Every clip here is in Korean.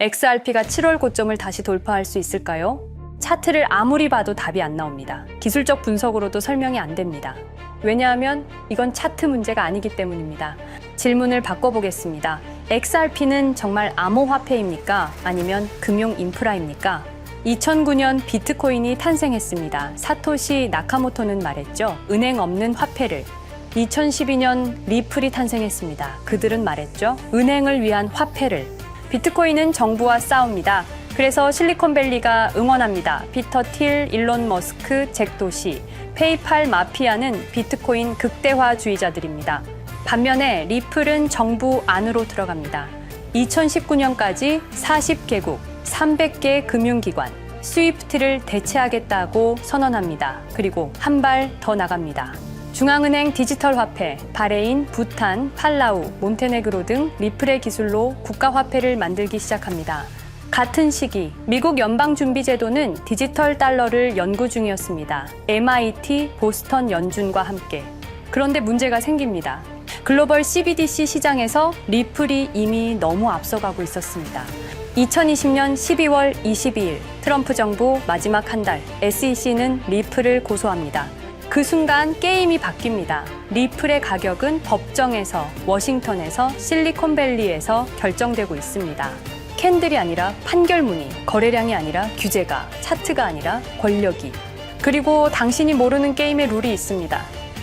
XRP가 7월 고점을 다시 돌파할 수 있을까요? 차트를 아무리 봐도 답이 안 나옵니다. 기술적 분석으로도 설명이 안 됩니다. 왜냐하면 이건 차트 문제가 아니기 때문입니다. 질문을 바꿔보겠습니다. XRP는 정말 암호화폐입니까? 아니면 금융 인프라입니까? 2009년 비트코인이 탄생했습니다. 사토시 나카모토는 말했죠. 은행 없는 화폐를. 2012년 리플이 탄생했습니다. 그들은 말했죠. 은행을 위한 화폐를. 비트코인은 정부와 싸웁니다. 그래서 실리콘밸리가 응원합니다. 피터 틸, 일론 머스크, 잭 도시, 페이팔 마피아는 비트코인 극대화주의자들입니다. 반면에 리플은 정부 안으로 들어갑니다. 2019년까지 40개국, 300개 금융기관, 스위프트를 대체하겠다고 선언합니다. 그리고 한 발 더 나갑니다. 중앙은행 디지털 화폐, 바레인, 부탄, 팔라우, 몬테네그로 등 리플의 기술로 국가화폐를 만들기 시작합니다. 같은 시기 미국 연방준비제도는 디지털 달러를 연구 중이었습니다. MIT, 보스턴 연준과 함께. 그런데 문제가 생깁니다. 글로벌 CBDC 시장에서 리플이 이미 너무 앞서가고 있었습니다. 2020년 12월 22일 트럼프 정부 마지막 한 달 SEC는 리플을 고소합니다. 그 순간 게임이 바뀝니다. 리플의 가격은 법정에서, 워싱턴에서, 실리콘밸리에서 결정되고 있습니다. 캔들이 아니라 판결문이, 거래량이 아니라 규제가, 차트가 아니라 권력이. 그리고 당신이 모르는 게임의 룰이 있습니다.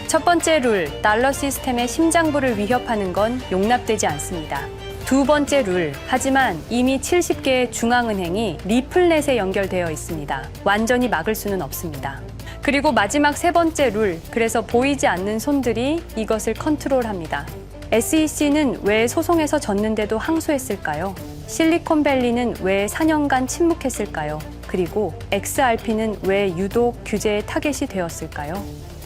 첫 번째 룰, 달러 시스템의 심장부를 위협하는 건 용납되지 않습니다. 두 번째 룰, 하지만 이미 70개의 중앙은행이 리플넷에 연결되어 있습니다. 완전히 막을 수는 없습니다. 그리고 마지막 세 번째 룰, 그래서 보이지 않는 손들이 이것을 컨트롤합니다. SEC는 왜 소송에서 졌는데도 항소했을까요? 실리콘밸리는 왜 4년간 침묵했을까요? 그리고 XRP는 왜 유독 규제의 타겟이 되었을까요?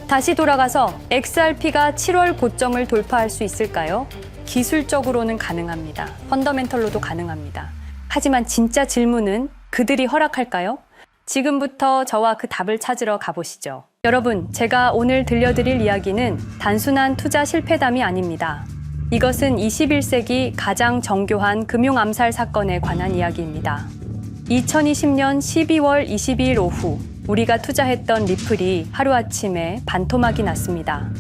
다시 돌아가서 XRP가 7월 고점을 돌파할 수 있을까요? 기술적으로는 가능합니다. 펀더멘털로도 가능합니다. 하지만 진짜 질문은 그들이 허락할까요? 지금부터 저와 그 답을 찾으러 가보시죠. 여러분, 제가 오늘 들려드릴 이야기는 단순한 투자 실패담이 아닙니다. 이것은 21세기 가장 정교한 금융 암살 사건에 관한 이야기입니다. 2020년 12월 22일 오후 우리가 투자했던 리플이 하루아침에 반토막이 났습니다.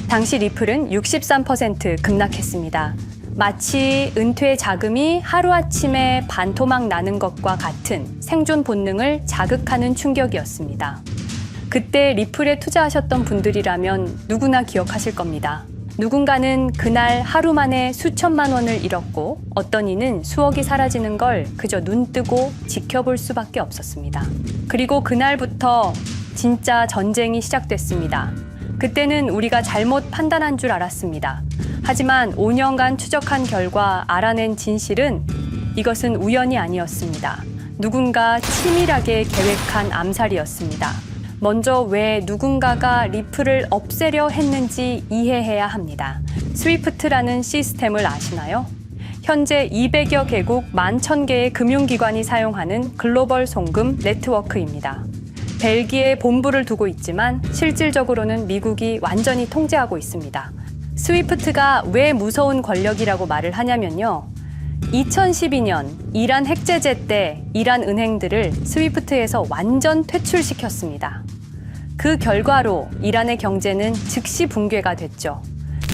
당시 리플은 63% 급락했습니다. 마치 은퇴 자금이 하루아침에 반토막 나는 것과 같은 생존 본능을 자극하는 충격이었습니다. 그때 리플에 투자하셨던 분들이라면 누구나 기억하실 겁니다. 누군가는 그날 하루 만에 수천만 원을 잃었고 어떤 이는 수억이 사라지는 걸 그저 눈 뜨고 지켜볼 수밖에 없었습니다. 그리고 그날부터 진짜 전쟁이 시작됐습니다. 그때는 우리가 잘못 판단한 줄 알았습니다. 하지만 5년간 추적한 결과 알아낸 진실은 이것은 우연이 아니었습니다. 누군가 치밀하게 계획한 암살이었습니다. 먼저 왜 누군가가 리플을 없애려 했는지 이해해야 합니다. 스위프트라는 시스템을 아시나요? 현재 200여 개국 11,000개의 금융기관이 사용하는 글로벌 송금 네트워크입니다. 벨기에에 본부를 두고 있지만 실질적으로는 미국이 완전히 통제하고 있습니다. 스위프트가 왜 무서운 권력이라고 말을 하냐면요. 2012년 이란 핵제재 때 이란 은행들을 스위프트에서 완전 퇴출시켰습니다. 그 결과로 이란의 경제는 즉시 붕괴가 됐죠.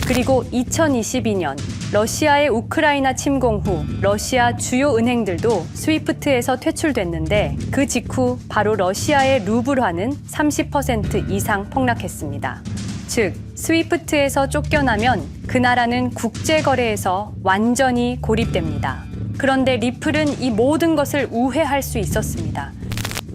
그리고 2022년 러시아의 우크라이나 침공 후 러시아 주요 은행들도 스위프트에서 퇴출됐는데 그 직후 바로 러시아의 루블화는 30% 이상 폭락했습니다. 즉, 스위프트에서 쫓겨나면 그 나라는 국제거래에서 완전히 고립됩니다. 그런데 리플은 이 모든 것을 우회할 수 있었습니다.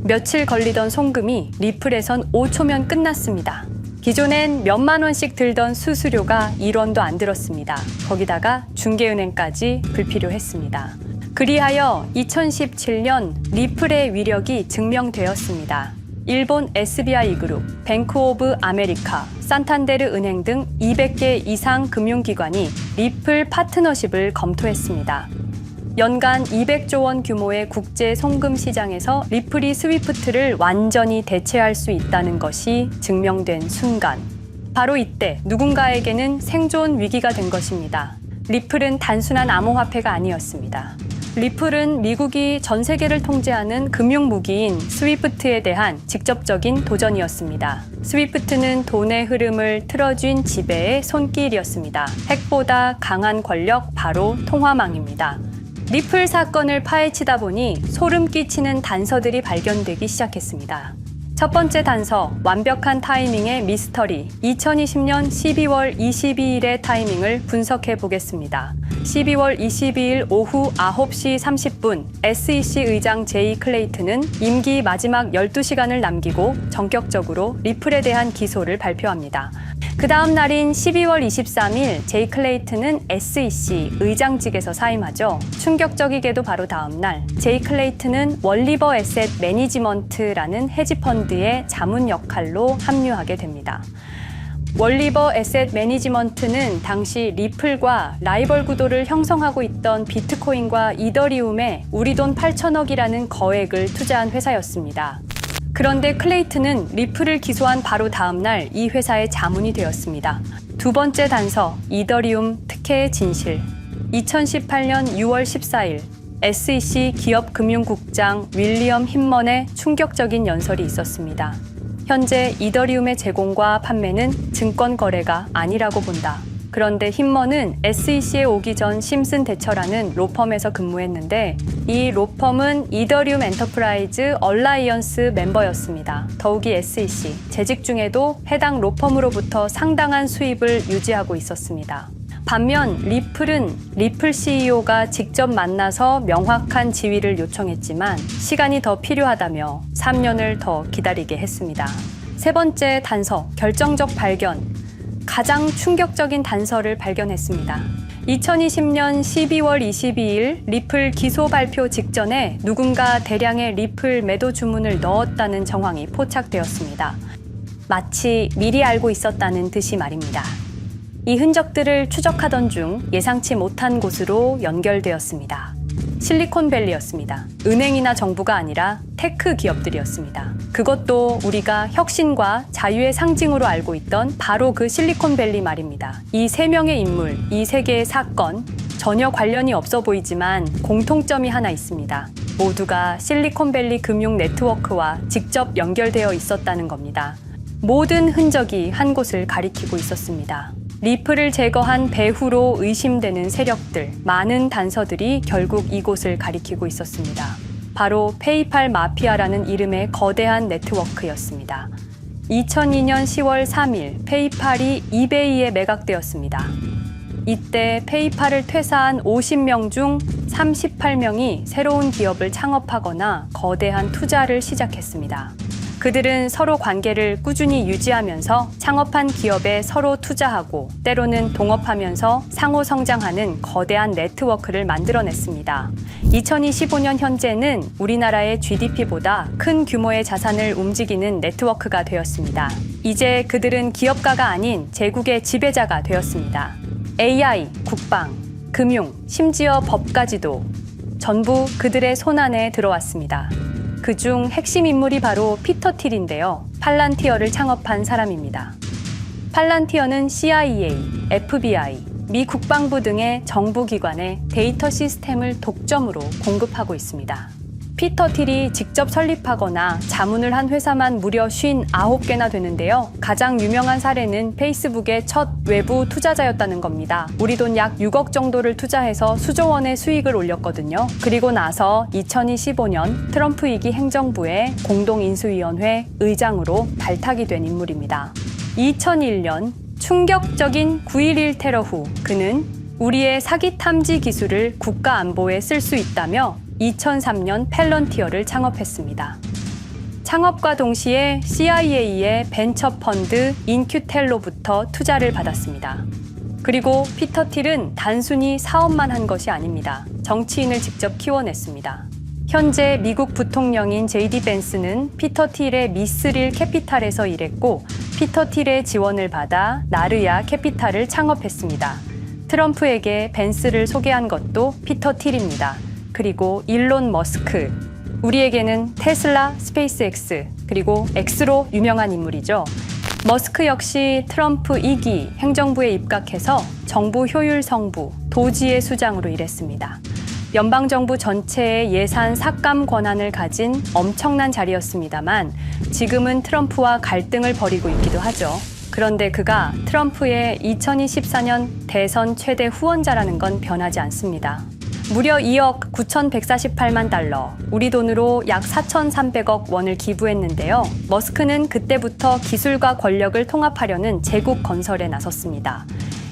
며칠 걸리던 송금이 리플에선 5초면 끝났습니다. 기존엔 몇만 원씩 들던 수수료가 1원도 안 들었습니다. 거기다가 중개은행까지 불필요했습니다. 그리하여 2017년 리플의 위력이 증명되었습니다. 일본 SBI 그룹, 뱅크 오브 아메리카, 산탄데르 은행 등 200개 이상 금융기관이 리플 파트너십을 검토했습니다. 연간 200조 원 규모의 국제 송금 시장에서 리플이 스위프트를 완전히 대체할 수 있다는 것이 증명된 순간, 바로 이때 누군가에게는 생존 위기가 된 것입니다. 리플은 단순한 암호화폐가 아니었습니다. 리플은 미국이 전 세계를 통제하는 금융무기인 스위프트에 대한 직접적인 도전이었습니다. 스위프트는 돈의 흐름을 틀어쥔 지배의 손길이었습니다. 핵보다 강한 권력, 바로 통화망입니다. 리플 사건을 파헤치다 보니 소름 끼치는 단서들이 발견되기 시작했습니다. 첫 번째 단서, 완벽한 타이밍의 미스터리. 2020년 12월 22일의 타이밍을 분석해 보겠습니다. 12월 22일 오후 9시 30분, SEC 의장 제이 클레이튼은 임기 마지막 12시간을 남기고 전격적으로 리플에 대한 기소를 발표합니다. 그 다음 날인 12월 23일, 제이 클레이튼은 SEC 의장직에서 사임하죠. 충격적이게도 바로 다음 날, 제이 클레이튼은 월리버 에셋 매니지먼트라는 헤지펀드의 자문 역할로 합류하게 됩니다. 월리버 에셋 매니지먼트는 당시 리플과 라이벌 구도를 형성하고 있던 비트코인과 이더리움에 우리 돈 8천억이라는 거액을 투자한 회사였습니다. 그런데 클레이튼은 리플을 기소한 바로 다음 날 이 회사의 자문이 되었습니다. 두 번째 단서, 이더리움 특혜의 진실. 2018년 6월 14일, SEC 기업금융국장 윌리엄 힘먼의 충격적인 연설이 있었습니다. 현재 이더리움의 제공과 판매는 증권 거래가 아니라고 본다. 그런데 힘먼은 SEC에 오기 전 심슨 대처라는 로펌에서 근무했는데 이 로펌은 이더리움 엔터프라이즈 얼라이언스 멤버였습니다. 더욱이 SEC, 재직 중에도 해당 로펌으로부터 상당한 수입을 유지하고 있었습니다. 반면 리플은 리플 CEO가 직접 만나서 명확한 지위를 요청했지만 시간이 더 필요하다며 3년을 더 기다리게 했습니다. 세 번째 단서, 결정적 발견. 가장 충격적인 단서를 발견했습니다. 2020년 12월 22일 리플 기소 발표 직전에 누군가 대량의 리플 매도 주문을 넣었다는 정황이 포착되었습니다. 마치 미리 알고 있었다는 듯이 말입니다. 이 흔적들을 추적하던 중 예상치 못한 곳으로 연결되었습니다. 실리콘밸리였습니다. 은행이나 정부가 아니라 테크 기업들이었습니다. 그것도 우리가 혁신과 자유의 상징으로 알고 있던 바로 그 실리콘밸리 말입니다. 이 세 명의 인물, 이 세 개의 사건, 전혀 관련이 없어 보이지만 공통점이 하나 있습니다. 모두가 실리콘밸리 금융 네트워크와 직접 연결되어 있었다는 겁니다. 모든 흔적이 한 곳을 가리키고 있었습니다. 리플을 제거한 배후로 의심되는 세력들, 많은 단서들이 결국 이곳을 가리키고 있었습니다. 바로 페이팔 마피아라는 이름의 거대한 네트워크였습니다. 2002년 10월 3일 페이팔이 이베이에 매각되었습니다. 이때 페이팔을 퇴사한 50명 중 38명이 새로운 기업을 창업하거나 거대한 투자를 시작했습니다. 그들은 서로 관계를 꾸준히 유지하면서 창업한 기업에 서로 투자하고 때로는 동업하면서 상호 성장하는 거대한 네트워크를 만들어냈습니다. 2025년 현재는 우리나라의 GDP보다 큰 규모의 자산을 움직이는 네트워크가 되었습니다. 이제 그들은 기업가가 아닌 제국의 지배자가 되었습니다. AI, 국방, 금융, 심지어 법까지도 전부 그들의 손안에 들어왔습니다. 그중 핵심 인물이 바로 피터 틸인데요. 팔란티어를 창업한 사람입니다. 팔란티어는 CIA, FBI, 미 국방부 등의 정부기관에 데이터 시스템을 독점으로 공급하고 있습니다. 피터 틸이 직접 설립하거나 자문을 한 회사만 무려 59개나 되는데요. 가장 유명한 사례는 페이스북의 첫 외부 투자자였다는 겁니다. 우리 돈 약 6억 정도를 투자해서 수조 원의 수익을 올렸거든요. 그리고 나서 2025년 트럼프 2기 행정부의 공동인수위원회 의장으로 발탁이 된 인물입니다. 2001년 충격적인 9.11 테러 후 그는 우리의 사기 탐지 기술을 국가 안보에 쓸 수 있다며 2003년 팰런티어를 창업했습니다. 창업과 동시에 CIA의 벤처 펀드 인큐텔로부터 투자를 받았습니다. 그리고 피터 틸은 단순히 사업만 한 것이 아닙니다. 정치인을 직접 키워냈습니다. 현재 미국 부통령인 JD 벤스는 피터 틸의 미스릴 캐피탈에서 일했고 피터 틸의 지원을 받아 나르야 캐피탈을 창업했습니다. 트럼프에게 벤스를 소개한 것도 피터 틸입니다. 그리고 일론 머스크, 우리에게는 테슬라, 스페이스X, 그리고 X로 유명한 인물이죠. 머스크 역시 트럼프 2기 행정부에 입각해서 정부 효율 성부, 도지의 수장으로 일했습니다. 연방정부 전체의 예산 삭감 권한을 가진 엄청난 자리였습니다만 지금은 트럼프와 갈등을 벌이고 있기도 하죠. 그런데 그가 트럼프의 2024년 대선 최대 후원자라는 건 변하지 않습니다. 무려 2억 9,148만 달러, 우리 돈으로 약 4,300억 원을 기부했는데요. 머스크는 그때부터 기술과 권력을 통합하려는 제국 건설에 나섰습니다.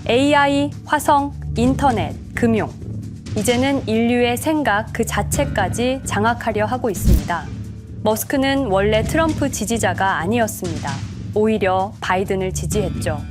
AI, 화성, 인터넷, 금융. 이제는 인류의 생각 그 자체까지 장악하려 하고 있습니다. 머스크는 원래 트럼프 지지자가 아니었습니다. 오히려 바이든을 지지했죠.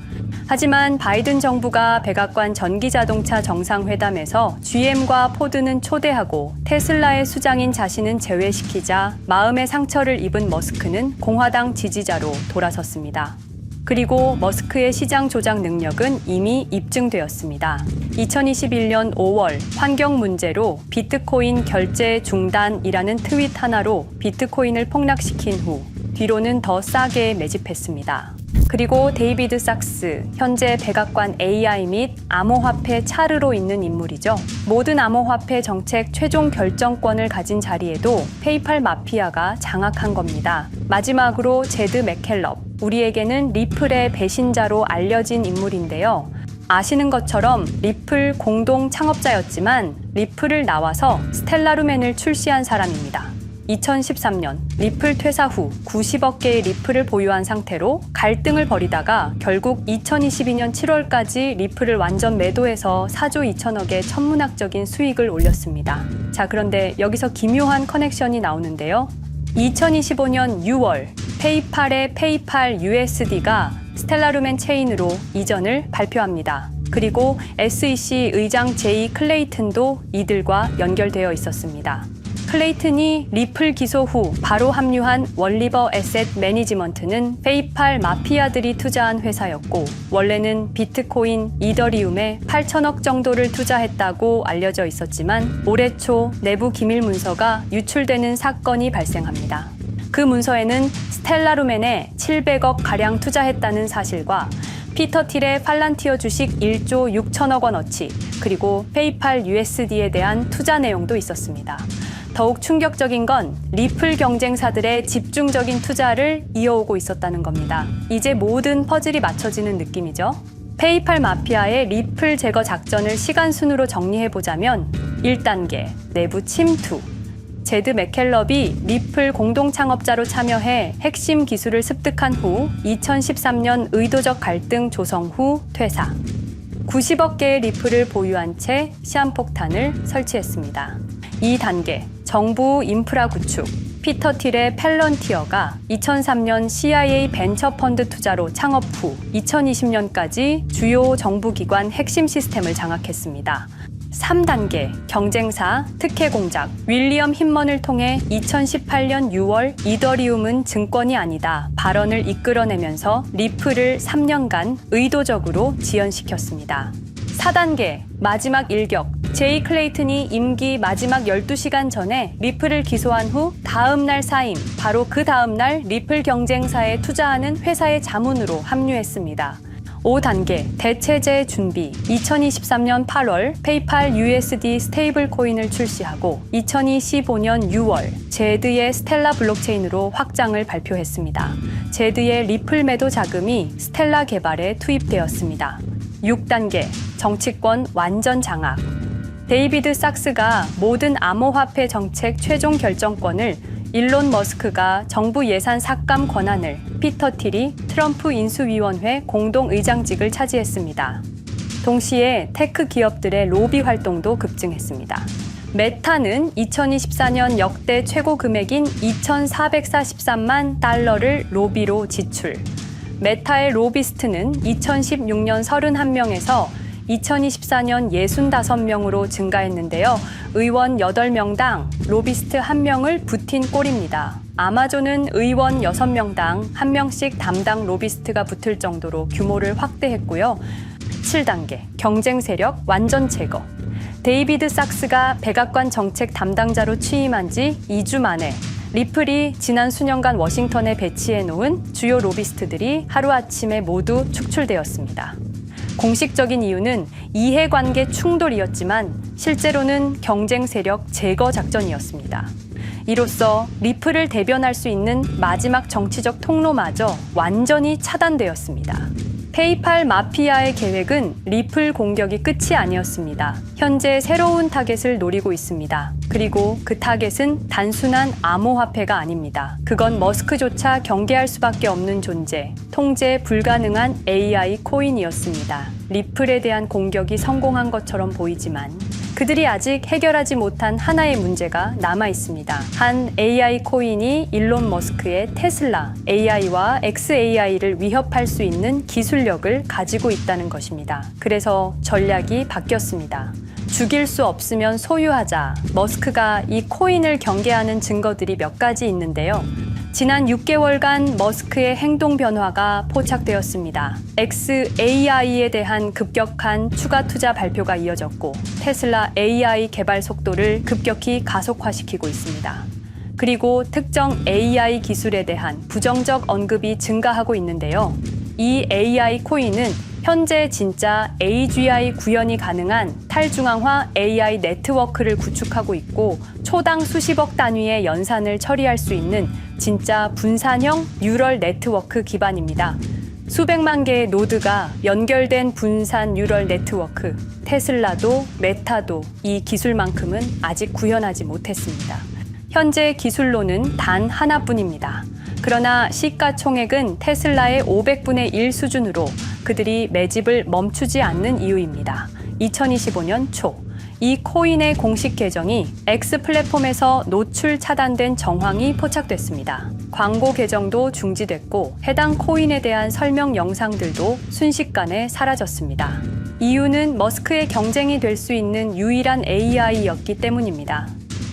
하지만 바이든 정부가 백악관 전기자동차 정상회담에서 GM과 포드는 초대하고 테슬라의 수장인 자신은 제외시키자 마음의 상처를 입은 머스크는 공화당 지지자로 돌아섰습니다. 그리고 머스크의 시장 조작 능력은 이미 입증되었습니다. 2021년 5월 환경 문제로 비트코인 결제 중단이라는 트윗 하나로 비트코인을 폭락시킨 후 뒤로는 더 싸게 매집했습니다. 그리고 데이비드 sak스, 현재 백악관 AI 및 암호화폐 차르로 있는 인물이죠. 모든 암호화폐 정책 최종 결정권을 가진 자리에도 페이팔 마피아가 장악한 겁니다. 마지막으로 제드 맥켈럽, 우리에게는 리플의 배신자로 알려진 인물인데요. 아시는 것처럼 리플 공동 창업자였지만 리플을 나와서 스텔라루멘을 출시한 사람입니다. 2013년 리플 퇴사 후 90억 개의 리플을 보유한 상태로 갈등을 벌이다가 결국 2022년 7월까지 리플을 완전 매도해서 4조 2천억의 천문학적인 수익을 올렸습니다. 자, 그런데 여기서 기묘한 커넥션이 나오는데요. 2025년 6월 페이팔의 페이팔 USD가 스텔라루멘 체인으로 이전을 발표합니다. 그리고 SEC 의장 제이 클레이튼도 이들과 연결되어 있었습니다. 클레이튼이 리플 기소 후 바로 합류한 월리버 에셋 매니지먼트는 페이팔 마피아들이 투자한 회사였고 원래는 비트코인, 이더리움에 8천억 정도를 투자했다고 알려져 있었지만 올해 초 내부 기밀 문서가 유출되는 사건이 발생합니다. 그 문서에는 스텔라루멘에 700억 가량 투자했다는 사실과 피터 틸의 팔란티어 주식 1조 6천억 원어치, 그리고 페이팔 USD에 대한 투자 내용도 있었습니다. 더욱 충격적인 건 리플 경쟁사들의 집중적인 투자를 이어오고 있었다는 겁니다. 이제 모든 퍼즐이 맞춰지는 느낌이죠. 페이팔 마피아의 리플 제거 작전을 시간 순으로 정리해보자면 1단계, 내부 침투. 제드 맥켈럽이 리플 공동 창업자로 참여해 핵심 기술을 습득한 후 2013년 의도적 갈등 조성 후 퇴사. 90억 개의 리플을 보유한 채 시한폭탄을 설치했습니다. 2단계, 정부 인프라 구축. 피터 틸의 팰런티어가 2003년 CIA 벤처펀드 투자로 창업 후 2020년까지 주요 정부기관 핵심 시스템을 장악했습니다. 3단계, 경쟁사, 특혜 공작. 윌리엄 힌먼을 통해 2018년 6월 이더리움은 증권이 아니다 발언을 이끌어내면서 리플을 3년간 의도적으로 지연시켰습니다. 4단계, 마지막 일격. 제이 클레이튼이 임기 마지막 12시간 전에 리플을 기소한 후 다음 날 사임, 바로 그 다음 날 리플 경쟁사에 투자하는 회사의 자문으로 합류했습니다. 5단계, 대체제 준비. 2023년 8월 페이팔 USD 스테이블 코인을 출시하고 2025년 6월 제드의 스텔라 블록체인으로 확장을 발표했습니다. 제드의 리플 매도 자금이 스텔라 개발에 투입되었습니다. 6단계, 정치권 완전 장악. 데이비드 sak스가 모든 암호화폐 정책 최종 결정권을, 일론 머스크가 정부 예산 삭감 권한을, 피터 틸이 트럼프 인수위원회 공동의장직을 차지했습니다. 동시에 테크 기업들의 로비 활동도 급증했습니다. 메타는 2024년 역대 최고 금액인 2,443만 달러를 로비로 지출. 메타의 로비스트는 2016년 31명에서 2024년 65명으로 증가했는데요. 의원 8명당 로비스트 1명을 붙인 꼴입니다. 아마존은 의원 6명당 1명씩 담당 로비스트가 붙을 정도로 규모를 확대했고요. 7단계, 경쟁 세력 완전 제거. 데이비드 sak스가 백악관 정책 담당자로 취임한 지 2주 만에 리플이 지난 수년간 워싱턴에 배치해 놓은 주요 로비스트들이 하루아침에 모두 축출되었습니다. 공식적인 이유는 이해관계 충돌이었지만 실제로는 경쟁 세력 제거 작전이었습니다. 이로써 리플을 대변할 수 있는 마지막 정치적 통로마저 완전히 차단되었습니다. 페이팔 마피아의 계획은 리플 공격이 끝이 아니었습니다. 현재 새로운 타겟을 노리고 있습니다. 그리고 그 타겟은 단순한 암호화폐가 아닙니다. 그건 머스크조차 경계할 수밖에 없는 존재, 통제 불가능한 AI 코인이었습니다. 리플에 대한 공격이 성공한 것처럼 보이지만 그들이 아직 해결하지 못한 하나의 문제가 남아 있습니다. 한 AI 코인이 일론 머스크의 테슬라 AI와 XAI를 위협할 수 있는 기술력을 가지고 있다는 것입니다. 그래서 전략이 바뀌었습니다. 죽일 수 없으면 소유하자. 머스크가 이 코인을 경계하는 증거들이 몇 가지 있는데요. 지난 6개월간 머스크의 행동 변화가 포착되었습니다. XAI에 대한 급격한 추가 투자 발표가 이어졌고 테슬라 AI 개발 속도를 급격히 가속화시키고 있습니다. 그리고 특정 AI 기술에 대한 부정적 언급이 증가하고 있는데요. 이 AI 코인은 현재 진짜 AGI 구현이 가능한 탈중앙화 AI 네트워크를 구축하고 있고 초당 수십억 단위의 연산을 처리할 수 있는 진짜 분산형 뉴럴 네트워크 기반입니다. 수백만 개의 노드가 연결된 분산 뉴럴 네트워크, 테슬라도 메타도 이 기술만큼은 아직 구현하지 못했습니다. 현재 기술로는 단 하나뿐입니다. 그러나 시가총액은 테슬라의 500분의 1 수준으로 그들이 매집을 멈추지 않는 이유입니다. 2025년 초, 이 코인의 공식 계정이 X 플랫폼에서 노출 차단된 정황이 포착됐습니다. 광고 계정도 중지됐고 해당 코인에 대한 설명 영상들도 순식간에 사라졌습니다. 이유는 머스크의 경쟁이 될 수 있는 유일한 AI였기 때문입니다.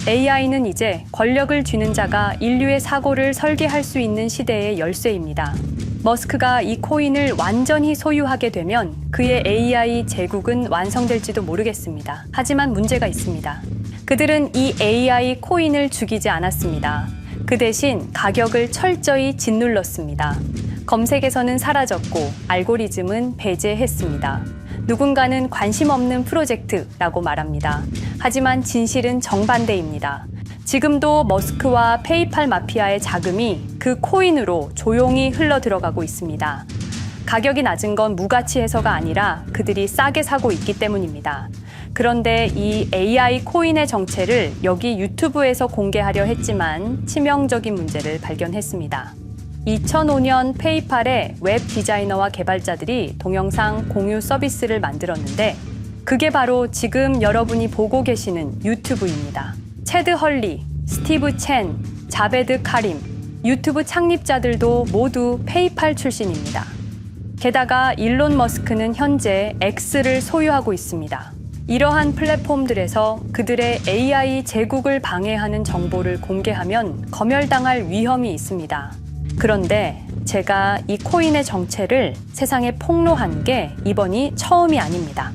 AI는 이제 권력을 쥐는 자가 인류의 사고를 설계할 수 있는 시대의 열쇠입니다. 머스크가 이 코인을 완전히 소유하게 되면 그의 AI 제국은 완성될지도 모르겠습니다. 하지만 문제가 있습니다. 그들은 이 AI 코인을 죽이지 않았습니다. 그 대신 가격을 철저히 짓눌렀습니다. 검색에서는 사라졌고 알고리즘은 배제했습니다. 누군가는 관심 없는 프로젝트라고 말합니다. 하지만 진실은 정반대입니다. 지금도 머스크와 페이팔 마피아의 자금이 그 코인으로 조용히 흘러 들어가고 있습니다. 가격이 낮은 건 무가치해서가 아니라 그들이 싸게 사고 있기 때문입니다. 그런데 이 AI 코인의 정체를 여기 유튜브에서 공개하려 했지만 치명적인 문제를 발견했습니다. 2005년 페이팔의 웹 디자이너와 개발자들이 동영상 공유 서비스를 만들었는데 그게 바로 지금 여러분이 보고 계시는 유튜브입니다. 체드 헐리, 스티브 첸, 자베드 카림, 유튜브 창립자들도 모두 페이팔 출신입니다. 게다가 일론 머스크는 현재 X를 소유하고 있습니다. 이러한 플랫폼들에서 그들의 AI 제국을 방해하는 정보를 공개하면 검열당할 위험이 있습니다. 그런데 제가 이 코인의 정체를 세상에 폭로한 게 이번이 처음이 아닙니다.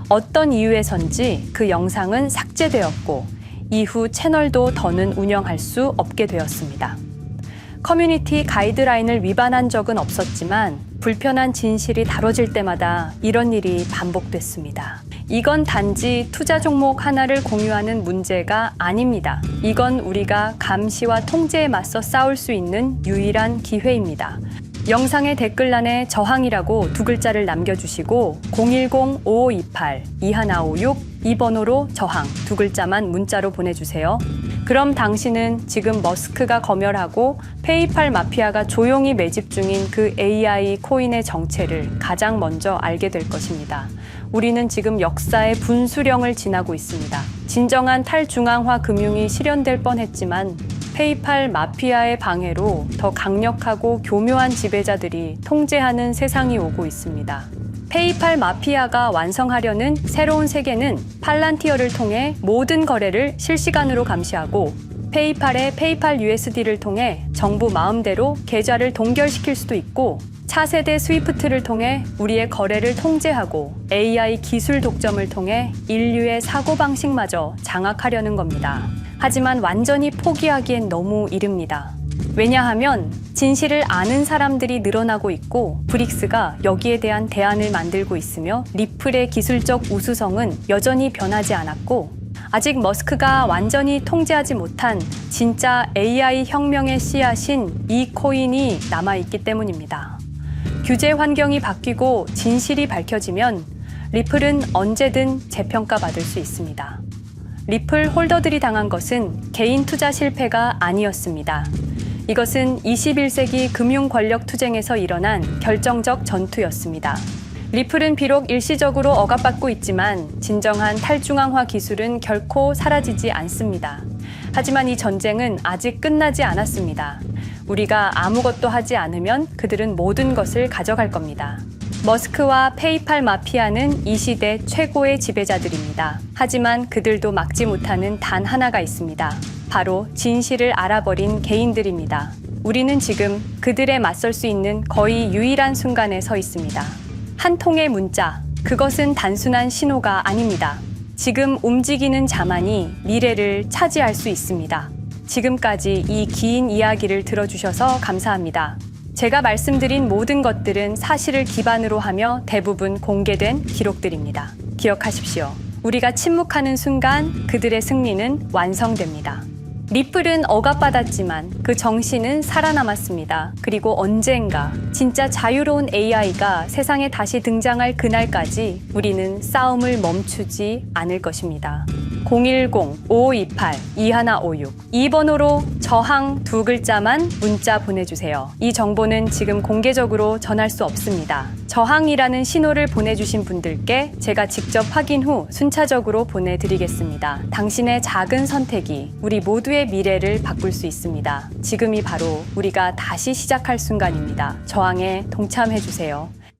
어떤 이유에선지 그 영상은 삭제되었고 이후 채널도 더는 운영할 수 없게 되었습니다. 커뮤니티 가이드라인을 위반한 적은 없었지만 불편한 진실이 다뤄질 때마다 이런 일이 반복됐습니다. 이건 단지 투자 종목 하나를 공유하는 문제가 아닙니다. 이건 우리가 감시와 통제에 맞서 싸울 수 있는 유일한 기회입니다. 영상의 댓글란에 저항이라고 두 글자를 남겨주시고 010-5528-2156 이 번호로 저항 두 글자만 문자로 보내주세요. 그럼 당신은 지금 머스크가 검열하고 페이팔 마피아가 조용히 매집 중인 그 AI 코인의 정체를 가장 먼저 알게 될 것입니다. 우리는 지금 역사의 분수령을 지나고 있습니다. 진정한 탈중앙화 금융이 실현될 뻔했지만 페이팔 마피아의 방해로 더 강력하고 교묘한 지배자들이 통제하는 세상이 오고 있습니다. 페이팔 마피아가 완성하려는 새로운 세계는 팔란티어를 통해 모든 거래를 실시간으로 감시하고 페이팔의 페이팔 USD를 통해 정부 마음대로 계좌를 동결시킬 수도 있고 차세대 스위프트를 통해 우리의 거래를 통제하고 AI 기술 독점을 통해 인류의 사고방식마저 장악하려는 겁니다. 하지만 완전히 포기하기엔 너무 이릅니다. 왜냐하면 진실을 아는 사람들이 늘어나고 있고 브릭스가 여기에 대한 대안을 만들고 있으며 리플의 기술적 우수성은 여전히 변하지 않았고 아직 머스크가 완전히 통제하지 못한 진짜 AI 혁명의 씨앗인 이 코인이 남아있기 때문입니다. 규제 환경이 바뀌고 진실이 밝혀지면 리플은 언제든 재평가받을 수 있습니다. 리플 홀더들이 당한 것은 개인 투자 실패가 아니었습니다. 이것은 21세기 금융 권력 투쟁에서 일어난 결정적 전투였습니다. 리플은 비록 일시적으로 억압받고 있지만 진정한 탈중앙화 기술은 결코 사라지지 않습니다. 하지만 이 전쟁은 아직 끝나지 않았습니다. 우리가 아무것도 하지 않으면 그들은 모든 것을 가져갈 겁니다. 머스크와 페이팔 마피아는 이 시대 최고의 지배자들입니다. 하지만 그들도 막지 못하는 단 하나가 있습니다. 바로 진실을 알아버린 개인들입니다. 우리는 지금 그들에 맞설 수 있는 거의 유일한 순간에 서 있습니다. 한 통의 문자, 그것은 단순한 신호가 아닙니다. 지금 움직이는 자만이 미래를 차지할 수 있습니다. 지금까지 이 긴 이야기를 들어주셔서 감사합니다. 제가 말씀드린 모든 것들은 사실을 기반으로 하며 대부분 공개된 기록들입니다. 기억하십시오. 우리가 침묵하는 순간 그들의 승리는 완성됩니다. 리플은 억압받았지만 그 정신은 살아남았습니다. 그리고 언젠가 진짜 자유로운 AI가 세상에 다시 등장할 그날까지 우리는 싸움을 멈추지 않을 것입니다. 010-5528-2156 이 번호로 저항 2글자만 문자 보내주세요. 이 정보는 지금 공개적으로 전할 수 없습니다. 저항이라는 신호를 보내주신 분들께 제가 직접 확인 후 순차적으로 보내드리겠습니다. 당신의 작은 선택이 우리 모두의 미래를 바꿀 수 있습니다. 지금이 바로 우리가 다시 시작할 순간입니다. 저항에 동참해주세요.